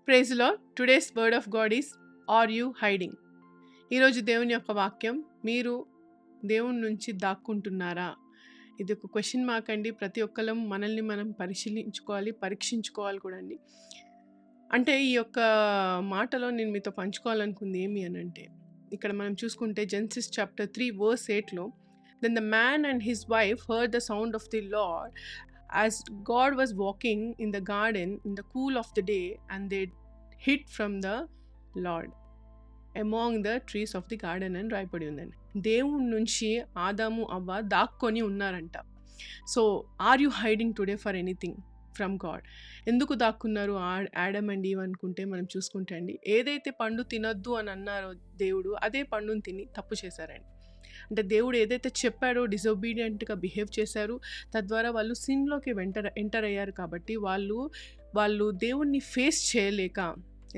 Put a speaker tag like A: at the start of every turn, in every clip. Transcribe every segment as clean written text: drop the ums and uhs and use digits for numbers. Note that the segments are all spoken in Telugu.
A: Praise Lord. Today's word of God is are you hiding. ఈరోజు దేవుని యొక్క వాక్యం, మీరు దేవుని నుంచి దాక్కుంటున్నారా? ఇది ఒక క్వశ్చన్ మార్క్ అండి. ప్రతి ఒక్కరం మనల్ని మనం పరిశీలించుకోవాలి, పరీక్షించుకోవాలి కూడా అండి. అంటే ఈ యొక్క మాటలో నేను మీతో పంచుకోవాలనుకుంది ఏమి అని అంటే, ఇక్కడ మనం చూసుకుంటే జెనసిస్ చాప్టర్ 3 verse 8లో, then the man and his wife heard the sound of the Lord as God was walking in the garden in the cool of the day, and they hid from the Lord among the trees of the garden అని రాయబడి ఉందండి. దేవుని నుంచి ఆదాము అవ్వ దాక్కొని ఉన్నారంట. So are you hiding today for anything from God? ఎందుకు దాక్కున్నారు ఆడమ్ అండ్ ఈవ్ అనుకుంటే, మనం చూసుకుంటే అండి, ఏదైతే పండు తినొద్దు అని అన్నారో దేవుడు, అదే పండుని తిని తప్పు చేశారండి. అంటే దేవుడు ఏదైతే చెప్పాడో డిజొబీడియంట్గా బిహేవ్ చేశారు. తద్వారా వాళ్ళు సిన్లోకి ఎంటర్ అయ్యారు. కాబట్టి వాళ్ళు దేవుణ్ణి ఫేస్ చేయలేక,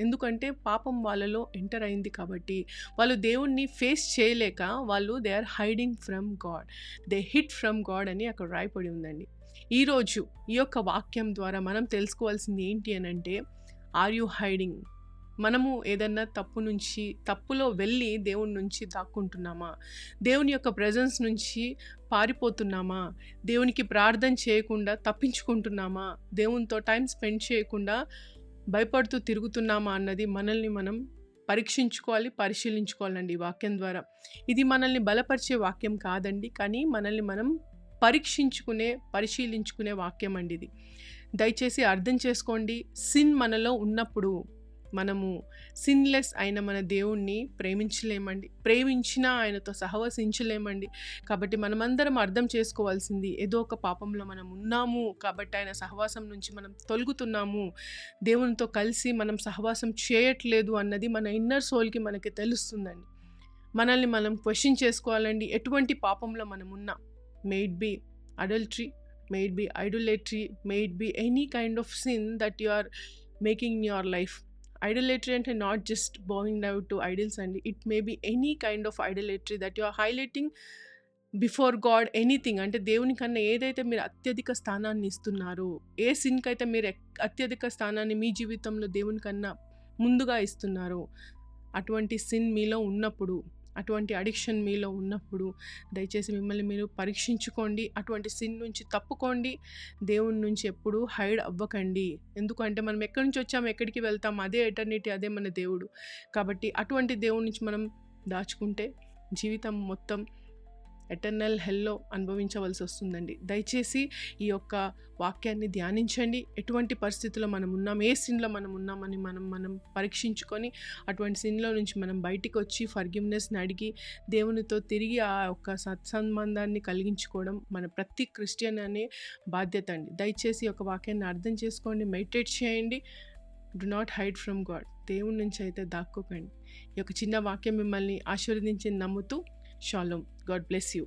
A: ఎందుకంటే పాపం వాళ్ళలో ఎంటర్ అయింది కాబట్టి, వాళ్ళు దేవుణ్ణి ఫేస్ చేయలేక వాళ్ళు they are hiding from God, they hid from God అని అక్కడ రాయపడి ఉందండి. ఈరోజు ఈ యొక్క వాక్యం ద్వారా మనం తెలుసుకోవాల్సింది ఏంటి అని అంటే, ఆర్ యూ హైడింగ్? మనము ఏదన్నా తప్పులో వెళ్ళి దేవుని నుంచి దాక్కుంటున్నామా? దేవుని యొక్క ప్రెజెన్స్ నుంచి పారిపోతున్నామా? దేవునికి ప్రార్థన చేయకుండా తప్పించుకుంటున్నామా? దేవునితో టైం స్పెండ్ చేయకుండా భయపడుతూ తిరుగుతున్నామా అన్నది మనల్ని మనం పరీక్షించుకోవాలి, పరిశీలించుకోవాలండి ఈ వాక్యం ద్వారా. ఇది మనల్ని బలపరిచే వాక్యం కాదండి, కానీ మనల్ని మనం పరిశీలించుకునే వాక్యం అండి ఇది. దయచేసి అర్థం చేసుకోండి. సిన్ మనలో ఉన్నప్పుడు మనము సిన్లెస్ అయిన మన దేవుణ్ణి ప్రేమించలేమండి, ప్రేమించినా ఆయనతో సహవసించలేమండి. కాబట్టి మనమందరం అర్థం చేసుకోవాల్సింది, ఏదో ఒక పాపంలో మనం ఉన్నాము కాబట్టి ఆయన సహవాసం నుంచి మనం తొలగుతున్నాము, దేవునితో కలిసి మనం సహవాసం చేయట్లేదు అన్నది మన ఇన్నర్ సోల్కి మనకి తెలుస్తుందండి. మనల్ని మనం క్వశ్చన్ చేసుకోవాలండి, ఎటువంటి పాపంలో మనం ఉన్నా. May it be adultery, may it be idolatry, may it be any kind of sin that you are making in your life. Idolatry అంటే not just bowing down to idols అండి. It may be any kind of idolatry that you are highlighting before God. Anything అంటే దేవుని కన్నా ఏదైతే మీరు అత్యధిక స్థానాన్ని ఇస్తున్నారో, ఏ సిన్కి అయితే మీరు అత్యధిక స్థానాన్ని మీ జీవితంలో దేవుని కన్నా ముందుగా ఇస్తున్నారో, అటువంటి సిన్ మీలో ఉన్నప్పుడు, అటువంటి అడిక్షన్ మీలో ఉన్నప్పుడు దయచేసి మిమ్మల్ని మీరు పరీక్షించుకోండి. అటువంటి సిన్ నుంచి తప్పుకోండి. దేవుని నుంచి ఎప్పుడూ హైడ్ అవ్వకండి. ఎందుకంటే మనం ఎక్కడి నుంచి వచ్చాము, ఎక్కడికి వెళ్తాం, అదే ఎటర్నిటీ, అదే మన దేవుడు. కాబట్టి అటువంటి దేవుడి నుంచి మనం దాచుకుంటే జీవితం మొత్తం ఎటర్నల్ హెల్లో అనుభవించవలసి వస్తుందండి. దయచేసి ఈ యొక్క వాక్యాన్ని ధ్యానించండి. ఎటువంటి పరిస్థితుల్లో మనం ఉన్నాం, ఏ సిన్లో మనం ఉన్నామని మనం పరీక్షించుకొని, అటువంటి సిన్లో నుంచి మనం బయటికి వచ్చి ఫర్గివ్నెస్ని అడిగి దేవునితో తిరిగి ఆ యొక్క సత్సంబంధాన్ని కలిగించుకోవడం మన ప్రతి క్రిస్టియన్ అనే బాధ్యత అండి. దయచేసి ఈ యొక్క వాక్యాన్ని అర్థం చేసుకోండి, మెడిటేట్ చేయండి. Do not hide from God. దేవుని నుంచి అయితే దాక్కోకండి. ఈ యొక్క చిన్న వాక్యం మిమ్మల్ని ఆశీర్వదించి నమ్ముతూ, షాలోమ్. God bless you.